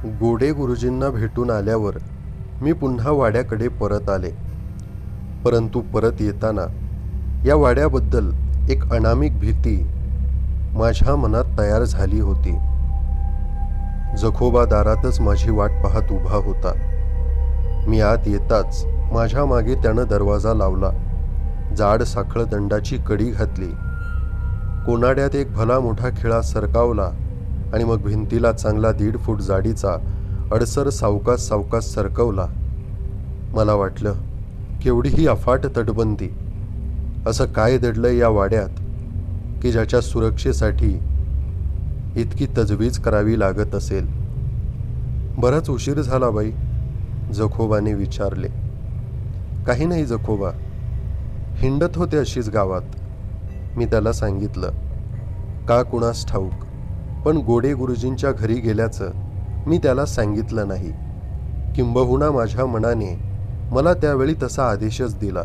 गोडे गुरुजींना भेटून आल्यावर मी पुन्हा वाड्याकडे परत आले. परंतु परत येताना या वाड्याबद्दल एक अनामिक भीती माझ्या मनात तयार झाली होती. जखोबा दारातच माझी वाट पाहत उभा होता. मी आत येताच माझ्या मागे त्यानं दरवाजा लावला. जाड साखळ दंडाची कडी घातली. कोनाड्यात एक भला मोठा खिळा सरकावला आणि मग भिंतीला चांगला 1.5 फूट जाडीचा अडसर सावकाश सावकाश सरकवला. मला वाटलं, केवढी ही अफाट तटबंदी. असं काय दडलंय या वाड्यात की ज्याच्या सुरक्षेसाठी इतकी तजवीज करावी लागत असेल. बराच उशीर झाला बाई, जखोबाने विचारले. काही नाही जखोबा, हिंडत होते अशीच गावात, मी त्याला सांगितलं. का कुणास ठाऊक, पण गोडे गुरुजींच्या घरी गेल्याचं मी त्याला सांगितलं नाही. किंबहुना माझ्या मनाने मला त्यावेळी तसा आदेशच दिला.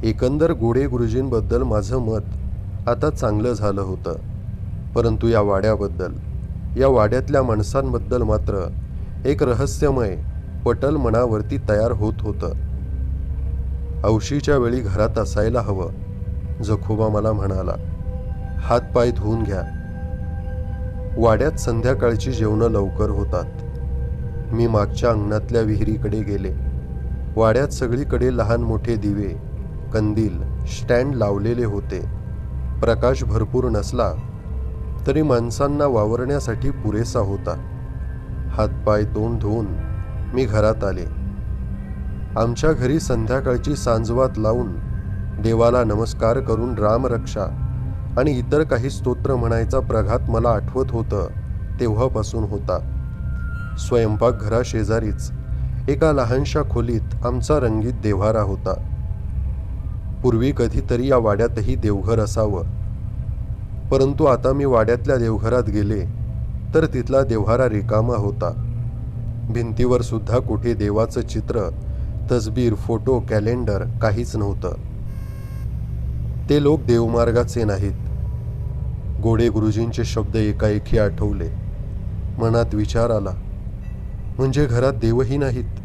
एकंदर गोडे गुरुजींबद्दल माझं मत आता चांगलं झालं होतं. परंतु या वाड्याबद्दल, या वाड्यातल्या माणसांबद्दल मात्र एक रहस्यमय पटल मनावरती तयार होत होतं. औशीच्या वेळी घरात असायला हवं, जखोबा मला म्हणाला. हातपाय धुवून घ्या. वाड्यात संध्याकाळची जेवणं लवकर होतात. मी मागच्या अंगणातल्या विहिरीकडे गेले. वाड्यात सगळीकडे लहान मोठे दिवे, कंदील, स्टँड लावलेले होते. प्रकाश भरपूर नसला तरी माणसांना वावरण्यासाठी पुरेसा होता. हातपाय तोंड धुवून मी घरात आले. आमच्या घरी संध्याकाळची सांजवात लावून देवाला नमस्कार करून रामरक्षा आणि इतर काही स्तोत्र म्हणायचा प्रघात मला आठवत होतं तेव्हापासून होता. स्वयंपाकघराशेजारीच एका लहानशा खोलीत आमचा रंगीत देव्हारा होता. पूर्वी कधीतरी या वाड्यातही देवघर असावं, परंतु आता मी वाड्यातल्या देवघरात गेले तर तिथला देव्हारा रिकामा होता. भिंतीवर सुद्धा कुठे देवाचं चित्र, तसबीर, फोटो, कॅलेंडर काहीच नव्हतं. ते लोक देवमार्गाचे नाहीत. गोडे गुरुजींचे शब्द एकाएकी आठवले. मनात विचार आला, म्हणजे घरात देवही नाहीत.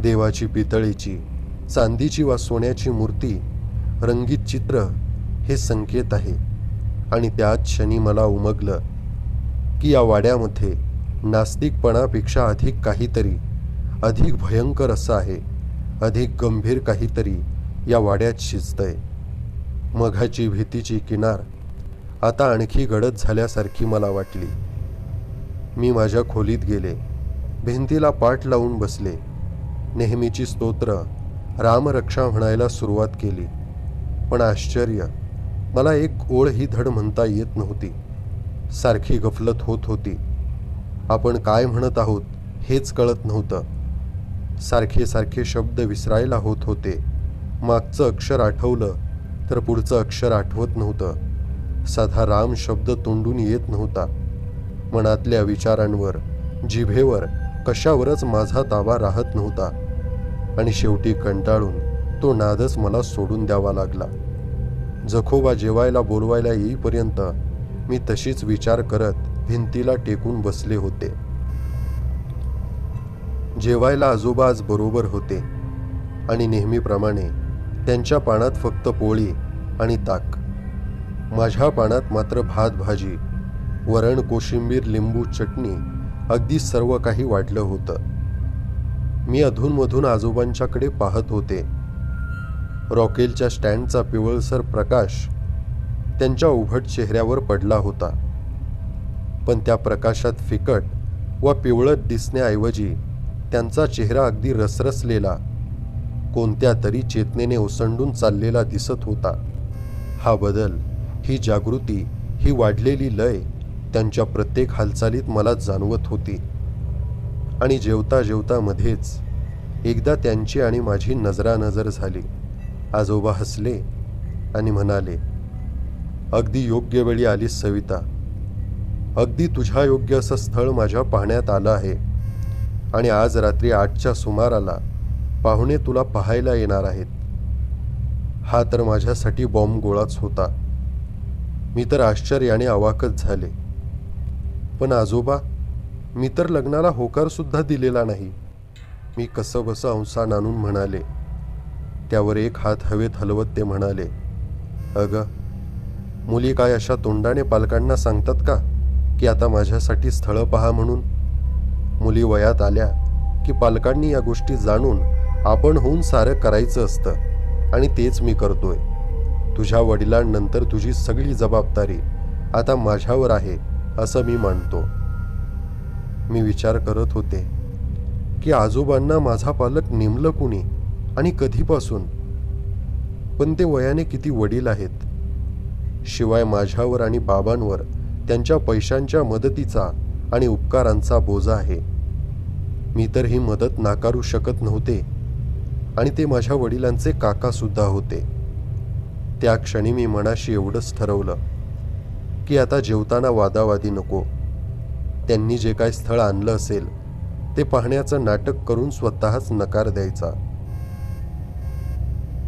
देवाची पितळेची, चांदीची वा सोन्याची मूर्ती, रंगीत चित्र हे संकेत आहे. आणि त्याच क्षणी मला उमगलं की या वाड्यामध्ये नास्तिकपणापेक्षा अधिक काहीतरी, अधिक भयंकर असं आहे, अधिक गंभीर काहीतरी या वाड्यात शिजतंय. मघाची भीतीची किनार आता आणखी गडद झाल्यासारखी मला वाटली. मी माझ्या खोलीत गेले. भिंतीला पाठ लावून बसले. नेहमीची स्तोत्र, रामरक्षा म्हणायला सुरुवात केली. पण आश्चर्य, मला एक ओळ ही धड म्हणता येत नव्हती. सारखी गफलत होत होती. आपण काय म्हणत आहोत हेच कळत नव्हतं. सारखे सारखे शब्द विसरायला होत होते. मागचं अक्षर आठवलं तर पुढचं अक्षर आठवत नव्हतं. साधा राम शब्द तोंडून येत नव्हता. मनातल्या विचारांवर, जिभेवर कशावरच माझा ताबा राहत नव्हता. आणि शेवटी कंटाळून तो नादच मला सोडून द्यावा लागला. जखोबा जेवायला बोलवायला येईपर्यंत मी तशीच विचार करत भिंतीला टेकून बसले होते. जेवायला आजोबा आज बरोबर होते आणि नेहमीप्रमाणे त्यांच्या पानात फक्त पोळी आणि ताक. माझ्या पानात मात्र भात, भाजी, वरण, कोशिंबीर, लिंबू, चटणी, अगदी सर्व काही वाढलं होतं. मी अधूनमधून आजोबांच्याकडे पाहत होते. रॉकेलच्या स्टँडचा पिवळसर प्रकाश त्यांच्या उभट चेहऱ्यावर पडला होता. पण त्या प्रकाशात फिकट व पिवळट दिसण्याऐवजी त्यांचा चेहरा अगदी रसरसलेला, कोणत्या तरी चेतनेने ओसंडून चाललेला दिसत होता. हा बदल, ही जागृती, ही वाढलेली लय त्यांच्या प्रत्येक हालचालीत मला जाणवत होती. आणि जेवता जेवता मध्येच एकदा त्यांची आणि माझी नजरानजर झाली. आजोबा हसले आणि म्हणाले, अगदी योग्य वेळी आलीस सविता. अगदी तुझ्या योग्य असं स्थळ माझ्या पाहण्यात आलं आहे. आणि आज रात्री 8च्या सुमाराला पाहुणे तुला पाहायला येणार आहेत. हा तर माझ्यासाठी बॉम्ब गोळाच होता. मी तर आश्चर्याने अवाकच झाले. पण आजोबा, मी तर लग्नाला होकार सुद्धा दिलेला नाही, मी कसंबसं अंसान आणून म्हणाले. त्यावर एक हात हवेत हलवत ते म्हणाले, अगं, मुली काय अशा तोंडाने पालकांना सांगतात का की आता माझ्यासाठी स्थळं पहा म्हणून? मुली वयात आल्या की पालकांनी या गोष्टी जाणून आपण होऊन सारं करायचं असतं, आणि तेच मी करतोय. तुझ्या वडिलांनंतर तुझी सगळी जबाबदारी आता माझ्यावर आहे असं मी मानतो. मी विचार करत होते की आजोबांना माझा पालक नेमलं कुणी आणि कधीपासून, पण ते वयाने किती वडील आहेत. शिवाय माझ्यावर आणि बाबांवर त्यांच्या पैशांच्या मदतीचा आणि उपकारांचा बोजा आहे. मी तर ही मदत नाकारू शकत नव्हते, आणि ते माझ्या वडिलांचे काका सुद्धा होते. त्या क्षणी मी मनाशी एवढंच ठरवलं की आता जेवताना वादावादी नको. त्यांनी जे काय स्थळ आणलं असेल ते पाहण्याचं नाटक करून स्वतःच नकार द्यायचा.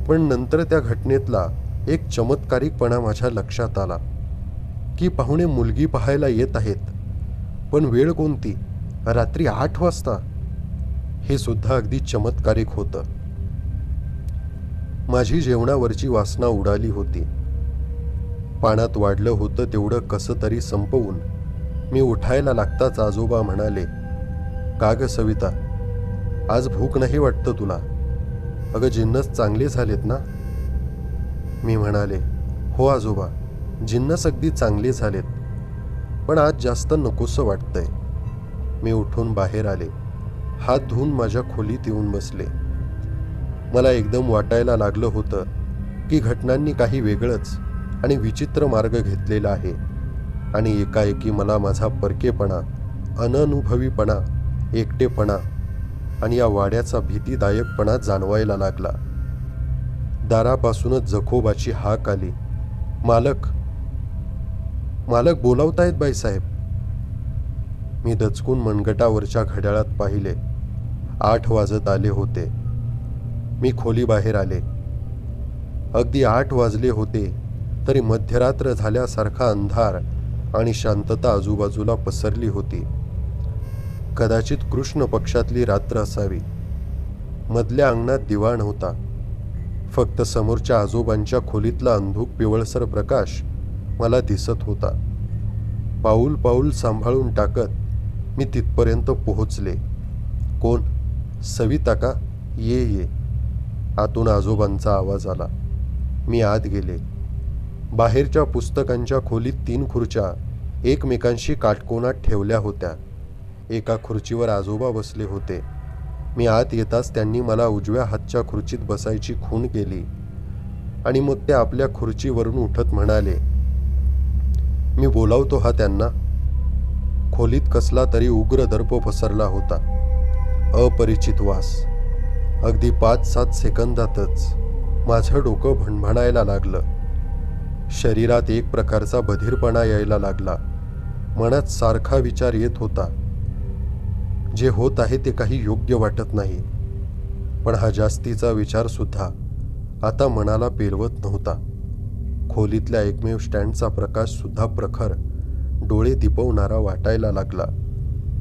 पण नंतर त्या घटनेतला एक चमत्कारिकपणा माझ्या लक्षात आला की पाहुणे मुलगी पाहायला येत आहेत, पण वेळ कोणती? रात्री 8 वाजता. हे सुद्धा अगदी चमत्कारिक होतं. माझी जेवणावरची वासना उडाली होती. पाण्यात वाढलं होतं तेवढं कसं तरी संपवून मी उठायला लागताच आजोबा म्हणाले, का ग सविता, आज भूक नाही वाटतं तुला? अगं, जिन्नस चांगले झालेत ना? मी म्हणाले, हो आजोबा, जिन्नस अगदी चांगले झालेत, पण आज जास्त नकोसं वाटतंय. मी उठून बाहेर आले. हात धुवून माझ्या खोलीत येऊन बसले. मला एकदम वाटायला लागलं होतं की घटनांनी काही वेगळंच आणि विचित्र मार्ग घेतलेला आहे, आणि एकाएकी मला माझा परकेपणा, अननुभवीपणा, एकटेपणा आणि या वाड्याचा भीतीदायकपणा जाणवायला लागला. दारापासूनच जखोबाची हाक आली, मालक, मालक बोलावतायत बाईसाहेब. मी दचकून मनगटावरच्या घड्याळात पाहिले. 8 वाजत आले होते. मी खोलीबाहेर आले. अगदी 8 वाजले होते तरी मध्यरात्र झाल्यासारखा अंधार आणि शांतता आजूबाजूला पसरली होती. कदाचित कृष्ण पक्षातली रात्र असावी. मधल्या अंगणात दिवा नव्हता. फक्त समोरच्या आजोबांच्या खोलीतला अंधूक पिवळसर प्रकाश मला दिसत होता. पाऊल पाऊल सांभाळून टाकत मी तिथपर्यंत पोहोचले. कोण? सविता का? ये ये. आतून आजोबांचा आवाज आला. मी आत गेले. बाहेरच्या पुस्तकांच्या खोलीत 3 खुर्च्या एकमेकांशी काटकोनात ठेवल्या होत्या. एका खुर्चीवर आजोबा बसले होते. मी आत येताच त्यांनी मला उजव्या हातच्या खुर्चीत बसायची खूण केली, आणि मग ते आपल्या खुर्चीवरून उठत म्हणाले, मी बोलावतो हा त्यांना. खोलीत कसला तरी उग्र दर्प पसरला होता. अपरिचित वास. अगदी 5-7 सेकंदातच माझं डोकं भणभणायला लागलं. शरीरात एक प्रकारचा बधीरपणा यायला लागला. मनात सारखा विचार येत होता, जे होत आहे ते काही योग्य वाटत नाही. पण हा जास्तीचा विचार सुद्धा आता मनाला पेलवत नव्हता. खोलीतल्या एकमेव स्टँडचा प्रकाश सुद्धा प्रखर, डोळे दिपवणारा वाटायला लागला.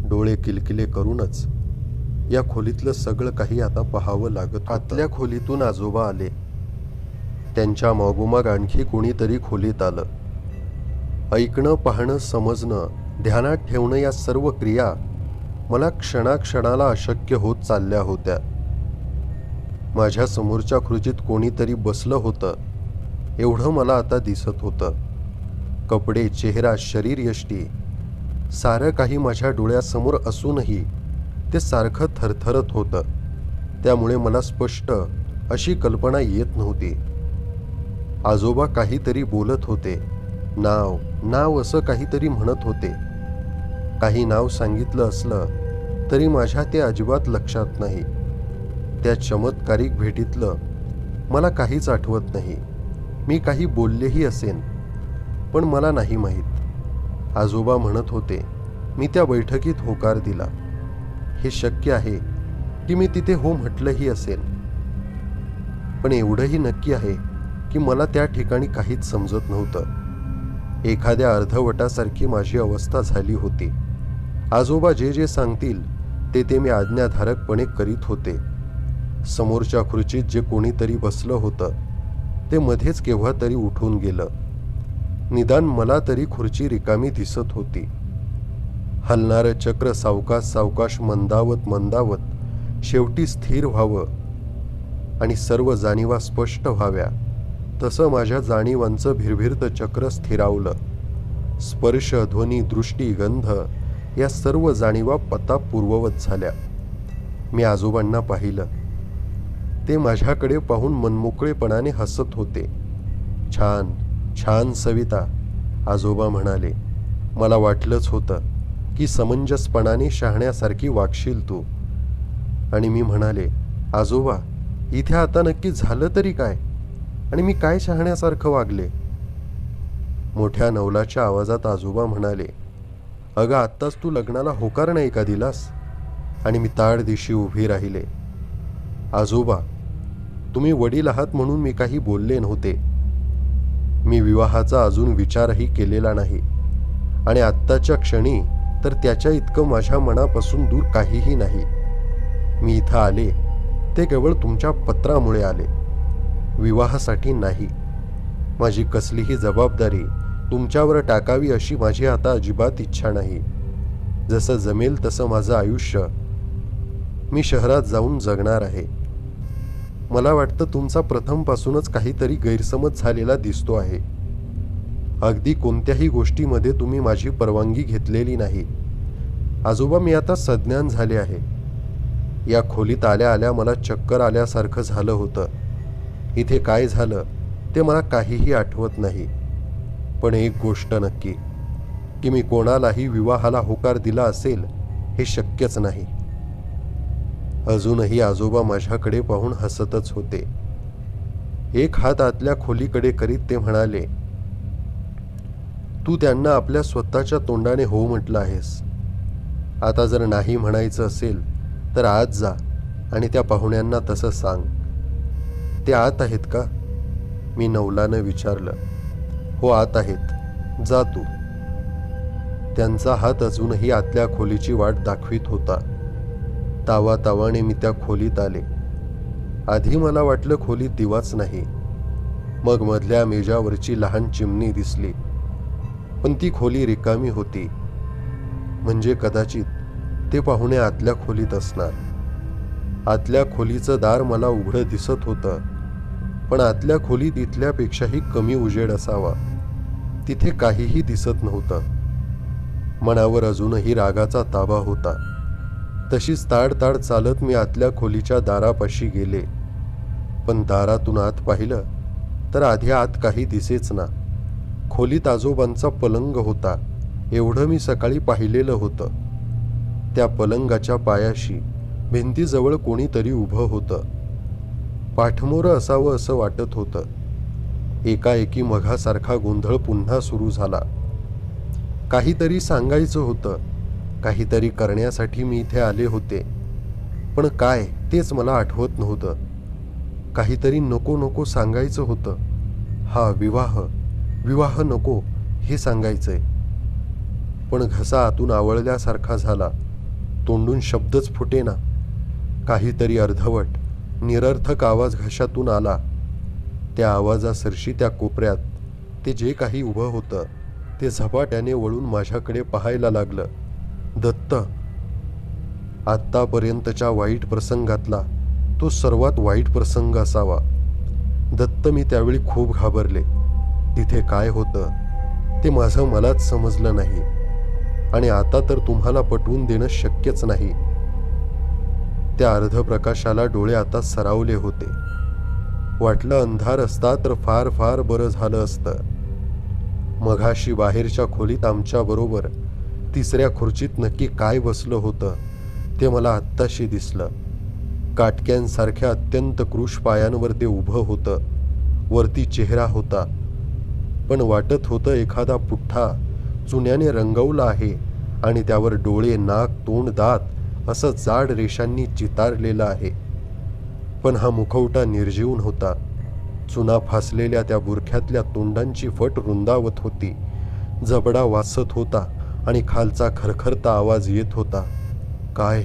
डोळे किलकिले करूनच या खोलीतलं सगळं काही आता पाहावं लागत. आतल्या खोलीतून आजोबा आले. त्यांच्या मागोमाग आणखी कोणीतरी खोलीत आलं. ऐकणं, पाहणं, समजणं, ध्यानात ठेवणं या सर्व क्रिया मला क्षणाक्षणाला अशक्य होत चालल्या होत्या. माझ्या समोरच्या खुर्चीत कोणीतरी बसलं होतं एवढं मला आता दिसत होतं. कपडे, चेहरा, शरीरयष्टी सारं काही माझ्या डोळ्यासमोर असूनही ते सारखं थरथरत होतं. त्यामुळे मला स्पष्ट अशी कल्पना येत नव्हती. आजोबा काहीतरी बोलत होते. नाव नाव असं काहीतरी म्हणत होते. काही नाव सांगितलं असलं तरी माझ्या ते अजिबात लक्षात नाही. त्या चमत्कारिक भेटीतलं मला काहीच आठवत नाही. मी काही बोललेही असेन, पण मला नाही माहीत. आजोबा म्हणत होते, मी त्या बैठकीत होकार दिला. हे शक्य आहे की मी तिथे हो म्हटलंही असेल, पण एवढंही नक्की आहे की मला त्या ठिकाणी काहीच समजत नव्हतं. एखाद्या अर्धवटासारखी माझी अवस्था झाली होती. आजोबा जे जे सांगतील ते मी आज्ञाधारकपणे करीत होते. समोरच्या खुर्चीत जे कोणीतरी बसलं होतं ते मध्येच केव्हा तरी उठून गेलं. निदान मला तरी खुर्ची रिकामी दिसत होती. हलणारं चक्र सावकाश सावकाश मंदावत मंदावत शेवटी स्थिर व्हावं आणि सर्व जाणीवा स्पष्ट व्हाव्या, तसं माझ्या जाणीवांचं भिरभिरतं चक्र स्थिरावलं. स्पर्श, ध्वनी, दृष्टी, गंध या सर्व जाणीवा पता पूर्ववत झाल्या. मी आजोबांना पाहिलं. ते माझ्याकडे पाहून मनमोकळेपणाने हसत होते. छान छान सविता, आजोबा म्हणाले. मला वाटलंच होतं की समंजसपणाने शहाण्यासारखी वागशील तू. आणि मी म्हणाले, आजोबा, इथे आता नक्की झालं तरी काय, आणि मी काय शहाण्यासारखं वागले? मोठ्या नवलाच्या आवाजात आजोबा म्हणाले, अगं, आत्ताच तू लग्नाला होकार नाही का दिलास? आणि मी ताडदिशी उभी राहिले. आजोबा, तुम्ही वडील आहात म्हणून मी काही बोलले नव्हते. मी विवाहाचा अजून विचारही केलेला नाही, आणि आत्ताच्या क्षणी तर त्याच्या इतकं माझ्या मनापासून दूर काहीही नाही. मी इथं आले ते केवळ तुमच्या पत्रामुळे आले, विवाहासाठी नाही. माझी कसलीही जबाबदारी तुमच्यावर टाकावी अशी माझी आता अजिबात इच्छा नाही. जसं जमेल तसं माझं आयुष्य मी शहरात जाऊन जगणार आहे. मला वाटतं तुमचा प्रथमपासूनच काहीतरी गैरसमज झालेला दिसतो आहे. अगदी कोणत्याही गोष्टीमध्ये तुम्ही माझी परवानगी घेतलेली नाही. आजोबा, मी आता सज्ञान झाले आहे. या खोलीत आल्या आल्या मला चक्कर आल्यासारखं झालं होतं. इथे काय झालं ते मला काहीही आठवत नाही. पण एक गोष्ट नक्की की मी कोणालाही विवाहाला होकार दिला असेल हे शक्यच नाही. अजूनही आजोबा माझ्याकडे पाहून हसतच होते. एक हात आतल्या खोलीकडे करीत ते म्हणाले, तू त्यांना आपल्या स्वतःच्या तोंडाने हो म्हटलं आहेस. आता जर नाही म्हणायचं असेल तर आत जा आणि त्या पाहुण्यांना तसं सांग. ते आत आहेत का? मी नवलानं विचारलं. हो, आत आहेत, जा तू. त्यांचा हात अजूनही आतल्या खोलीची वाट दाखवित होता. तावातावाने मी त्या खोलीत आले. आधी मला वाटलं खोलीत दिवाच नाही. मग मधल्या मेजावरची लहान चिमणी दिसली, पण ती खोली रिकामी होती. म्हणजे कदाचित ते पाहुणे आतल्या खोलीत असणार. आतल्या खोलीचं दार मला उघडं दिसत होतं, पण आतल्या खोलीत इथल्यापेक्षाही कमी उजेड असावा. तिथे काहीही दिसत नव्हतं. मनावर अजूनही रागाचा ताबा होता. तशीच ताडताड चालत मी आतल्या खोलीच्या दारापाशी गेले. पण दारातून आत पाहिलं तर आधी आत काही दिसेच ना. खोलीत आजोबांचा पलंग होता, एवढं मी सकाळी पाहिलेलं होतं. त्या पलंगाच्या पायाशी भिंतीजवळ कोणीतरी उभं होतं. पाठमोरं असावं असं वाटत होतं. एकाएकी मघासारखा गोंधळ पुन्हा सुरू झाला. काहीतरी सांगायचं होतं, काहीतरी करण्यासाठी मी इथे आले होते, पण काय तेच मला आठवत नव्हतं. काहीतरी नको नको सांगायचं होतं. हा विवाह विवाह नको हे सांगायचंय. पण घसा आतून आवळल्यासारखा झाला. तोंडून शब्दच फुटेना. काहीतरी अर्धवट निरर्थक आवाज घशातून आला. त्या आवाजासरशी त्या कोपऱ्यात ते जे काही उभं होतं ते झपाट्याने वळून माझ्याकडे पाहायला लागलं. दत्त. आत्तापर्यंतच्या वाईट प्रसंगातला तो सर्वात वाईट प्रसंग असावा. दत्त, मी त्यावेळी खूप घाबरले. तिथे काय होतं ते माझं मलाच समजलं नाही, आणि आता तर तुम्हाला पटवून देणं शक्यच नाही. त्या अर्धप्रकाशाला डोळे आता सरावले होते. वाटलं अंधार असता तर फार फार बरं झालं असतं. मघाशी बाहेरच्या खोलीत आमच्याबरोबर तिसऱ्या खुर्चीत नक्की काय बसलं होतं ते मला आत्ताशी दिसलं. काटक्यांसारख्या अत्यंत क्रूश पायांवर ते उभं होतं. वरती चेहरा होता, पण वाटत होतं एखादा पुठ्ठा चुन्याने रंगवला आहे आणि त्यावर डोळे, नाक, तोंड, दात असं जाड रेषांनी चितारलेलं आहे. पण हा मुखवटा निर्जीवन होता. चुना फासलेल्या त्या बुरख्यातल्या तोंडांची फट रुंदावत होती. जबडा वाचत होता आणि खालचा खरखरता आवाज येत होता. काय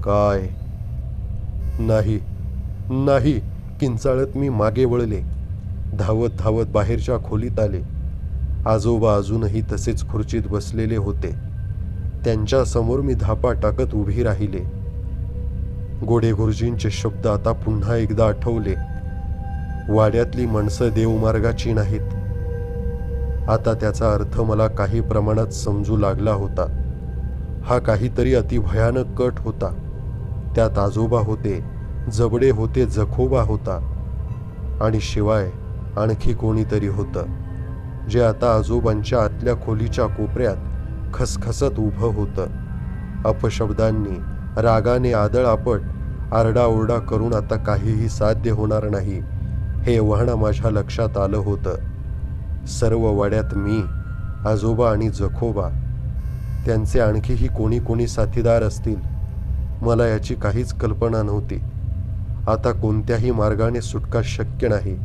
काय नाही नाही. किंचाळत मी मागे वळले. धावत धावत बाहेरच्या खोलीत आले. आजोबा अजूनही तसेच खुर्चीत बसलेले होते. त्यांच्या समोर मी धापा टाकत उभी राहिले. गोडे गुरुजींचे शब्द आता पुन्हा एकदा आठवले. वाड्यातली माणसं देवमार्गाची नाहीत. आता त्याचा अर्थ मला काही प्रमाणात समजू लागला होता. हा काहीतरी अतिभयानक कट होता. त्यात आजोबा होते, जबडे होते, जखोबा होता आणि शिवाय आणखी कोणीतरी होतं, जे आता आजोबांच्या आतल्या खोलीच्या कोपऱ्यात खसखसत उभं होतं. अपशब्दांनी, रागाने आदळआपट, आरडाओरडा करून आता काहीही साध्य होणार नाही हे एव्हाना माझ्या लक्षात आलं होतं. सर्व वाड्यात मी, आजोबा आणि जखोबा, त्यांचे आणखीही कोणी कोणी साथीदार असतील, मला याची काहीच कल्पना नव्हती. आता कोणत्याही मार्गाने सुटका शक्य नाही.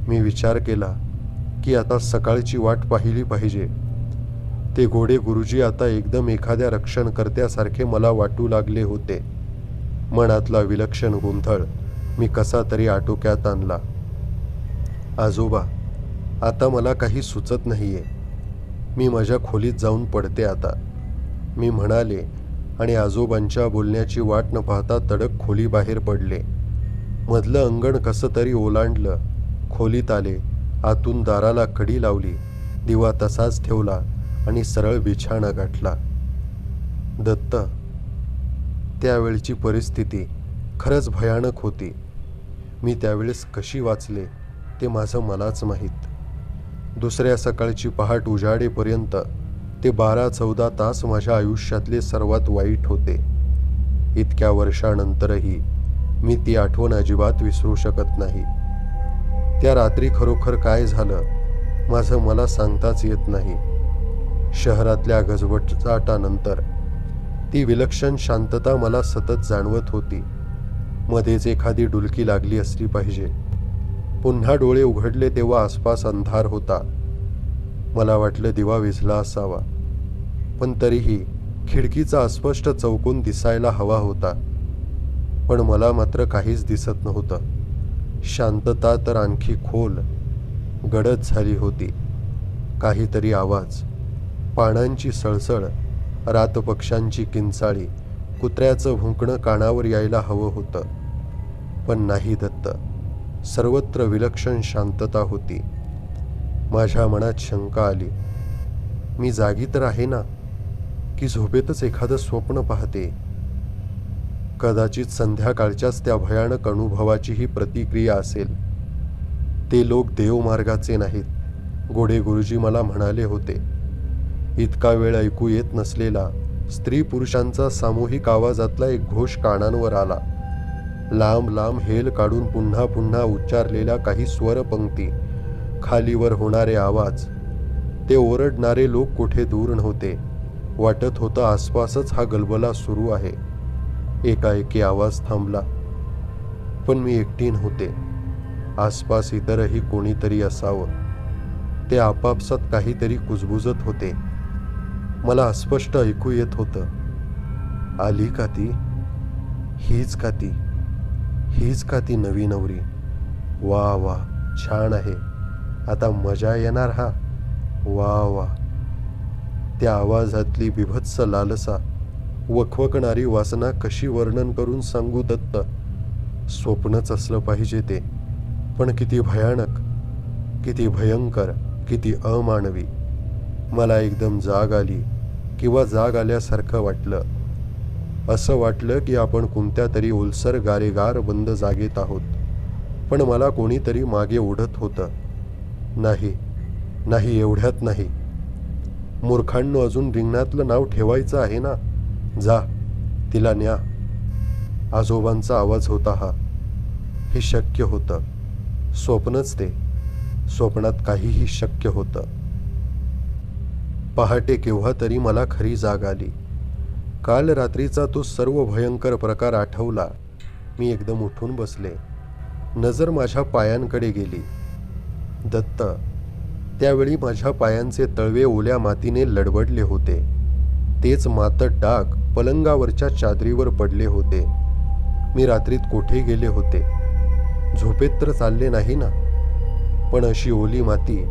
मी विचार केला की आता सकाळची वाट पाहिली पाहिजे. ते घोडे गुरुजी आता एकदम एखाद्या रक्षणकर्त्यासारखे मला वाटू लागले होते. मनातला विलक्षण गोंधळ मी कसा तरी आटोक्यात आणला. आजोबा, आता मला काही सुचत नाहीये. मी माझ्या खोलीत जाऊन पडते आता, मी म्हणाले आणि आजोबांच्या बोलण्याची वाट न पाहता तडक खोलीबाहेर पडले. मधलं अंगण कसं तरी ओलांडलं. खोलीत आले. आतून दाराला कडी लावली. दिवा तसाच ठेवला आणि सरळ बिछाणा गाठला. दत्त, त्यावेळची परिस्थिती खरंच भयानक होती. मी त्यावेळेस कशी वाचले ते माझं मलाच माहीत. दुसऱ्या सकाळची पहाट उजाडेपर्यंत ते 12-14 तास माझ्या आयुष्यातले सर्वात वाईट होते. इतक्या वर्षानंतरही मी ती आठवण अजिबात विसरू शकत नाही. त्या रात्री खरोखर काय झालं माझं मला सांगताच येत नाही. शहरातल्या गजबजाटानंतर ती विलक्षण शांतता मला सतत जाणवत होती. मध्येच एखादी डुलकी लागली असली पाहिजे. पुन्हा डोळे उघडले तेव्हा आसपास अंधार होता. मला वाटलं दिवा विझला असावा, पण तरीही खिडकीचा अस्पष्ट चौकोन दिसायला हवा होता. पण मला मात्र काहीच दिसत नव्हतं. शांतता तर आणखी खोल, गडद झाली होती. काहीतरी आवाज, पानांची सळसळ, रातपक्ष्यांची किंचाळी, कुत्र्याचं भुंकणं कानावर यायला हवं होतं. पण नाही दत्त. सर्वत्र विलक्षण शांतता होती. माझ्या मनात शंका आली. मी जागी तर आहे ना, की झोपेतच एखादं स्वप्न पाहते? कदाचित संध्याकाळच्याच त्या भयानक अनुभवाची ही प्रतिक्रिया असेल. ते लोक देवमार्गाचे नाहीत, गोडे गुरुजी मला म्हणाले होते. इतका वेळ ऐकू येत नसलेला स्त्री पुरुषांचा सामूहिक आवाजातला एक घोष कानांवर आला. लांब लांब हेल काढून पुन्हा पुन्हा उच्चारलेल्या काही स्वरपंक्ती, खालीवर होणारे आवाज. ते ओरडणारे लोक कुठे दूर नव्हते. वाटत होतं आसपासच हा गलबला सुरू आहे. एकाएकी आवाज थांबला. पण मी एकटी नव्हते. आसपास इतरही कोणीतरी असावं. ते आपापसात काहीतरी कुजबुजत होते. मला स्पष्ट ऐकू येत होतं. आली का ती? हीच का ती? हीच का ती नवी नवरी? वा वा, छान आहे. आता मजा येणार हा. वा वा. त्या आवाजातली बिभत्स लालसा, वखवकणारी वासना कशी वर्णन करून सांगू दत्त? स्वप्नच असलं पाहिजे ते, पण किती भयानक, किती भयंकर, किती अमानवी. मला एकदम जाग आली किंवा जाग आल्यासारखं वाटलं. असं वाटलं की आपण कोणत्या तरी ओलसर गारेगार बंद जागेत आहोत. पण मला कोणीतरी मागे ओढत होतं. नाही नाही, एवढ्यात नाही. मूर्खांनो, अजून रिंगणातलं नाव ठेवायचं आहे ना. जा, तिला न्या. आजोबांचा आवाज होता हा. हे शक्य होतं. स्वप्नच ते. स्वप्नात काहीही शक्य होतं. पहाटे केव्हा तरी मला खरी जाग आली. काल रात्रीचा तो सर्व भयंकर प्रकार आठवला. मी एकदम उठून बसले. नजर माझ्या पायांकडे गेली. दत्त, त्यावेळी माझ्या पायांचे तळवे ओल्या मातीने लडबडले होते. तेच मातट डाग पलंगावरच्या चादरीवर पडले होते. मी रात्रीत कोठे गेले होते? झोपेत तर चालले नाही ना? पण अशी ओली माती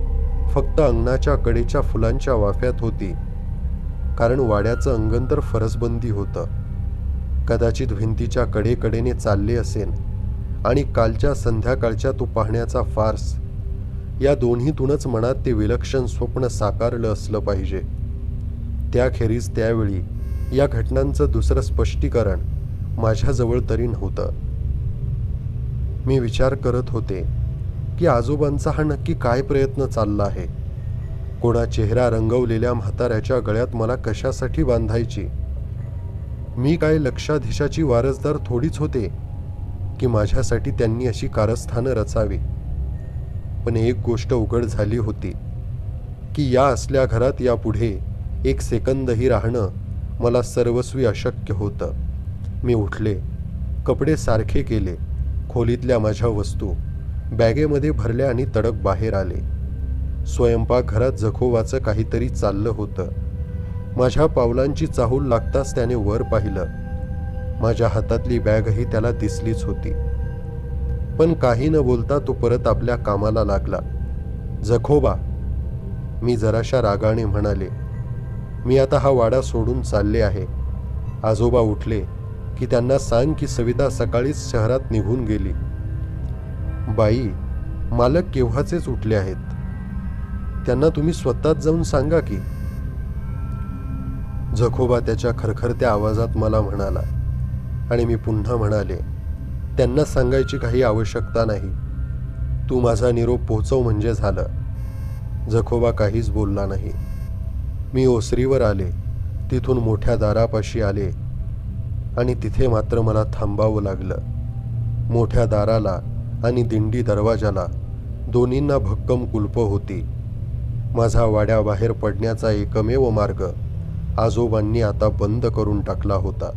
फक्त अंगणाच्या कडेच्या फुलांच्या वाफ्यात होती. कारण वाड्याचं अंगण तर फरसबंदी होतं. कदाचित भिंतीच्या कडेकडेने चालले असेन आणि कालच्या संध्याकाळच्या तो पाहण्याचा फार्स, या दोन्हीतूनच मनात ते विलक्षण स्वप्न साकारलं असलं पाहिजे. त्याखेरीज त्यावेळी या घटनांचं दुसरं स्पष्टीकरण माझ्याजवळ तरी नव्हतं. मी विचार करत होते की आजोबांचा हा नक्की काय प्रयत्न चालला आहे. कोणा चेहरा रंगवलेल्या म्हाताऱ्याच्या गळ्यात मला कशासाठी बांधायची? मी काय लक्षाधीशाची वारसदार थोडीच होते की माझ्यासाठी त्यांनी अशी कारस्थानं रचावी. पण एक गोष्ट उघड झाली होती की या असल्या घरात यापुढे एक सेकंदही राहणं मला सर्वस्वी अशक्य होतं. मी उठले, कपडे सारखे केले, खोलीतल्या माझ्या वस्तू बॅगेमध्ये भरल्या आणि तडक बाहेर आले. स्वयंपाकघरात जखोबाचं काहीतरी चाललं होतं. माझ्या पावलांची चाहूल लागताच त्याने वर पाहिलं. माझ्या हातातली बॅगही त्याला दिसलीच होती. पण काही न बोलता तो परत आपल्या कामाला लागला. जखोबा, मी जराशा रागाने म्हणाले, मी आता हा वाडा सोडून चालले आहे. आजोबा उठले की त्यांना सांग की सविता सकाळीच शहरात निघून गेली. बाई, मालक केव्हाचेच उठले आहेत. त्यांना तुम्ही स्वतःच जाऊन सांगा की. जखोबा त्याच्या खरखरत्या आवाजात मला म्हणाला आणि मी पुन्हा म्हणाले, त्यांना सांगायची काही आवश्यकता नाही. तू माझा निरोप पोहोचव म्हणजे झालं. जखोबा काहीच बोलला नाही. मी ओसरीवर आले, तिथून मोठ्या दारापाशी आले आणि तिथे मात्र मला थांबावं लागलं. मोठ्या दाराला आणि दिंडी दरवाजाला दोन्हींना भक्कम कुलपं होती. माझा वाड्याबाहेर पडण्याचा एकमेव मार्ग आजोबांनी आता बंद करून टाकला होता.